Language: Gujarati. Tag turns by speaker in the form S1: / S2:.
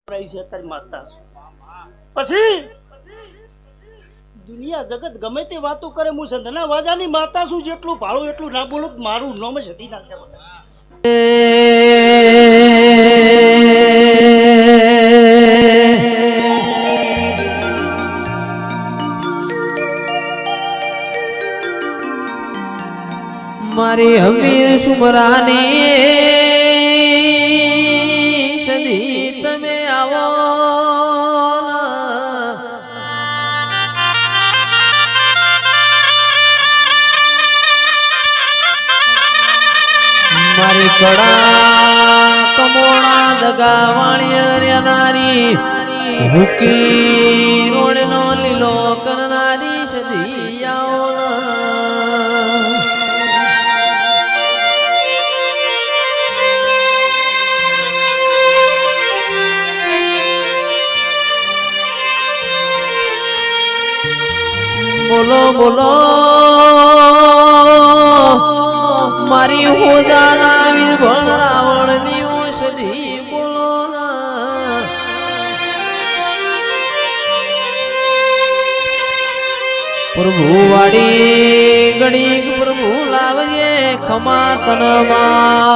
S1: છે તારી માતા પછી દુનિયા જગત ગમે તે વાતો કરે હું સંધના વાજાની માતા છું જેટલું ભાળું એટલું ના બોલું મારું નામ જ હતી નાખે
S2: મારી હમીર સુમરાની સદી તમે આવો મારી કડા કમોણા દગા વાણિયા નારી ભૂકી રોડનો લીલો કરનારી સદી આવો બોલો બોલો મારી હોજાના વીર ભણ રાવણની ઔષધી બોલો પ્રભુ વાડી ગણીક પ્રભુ લાવજે ખમા તનમાં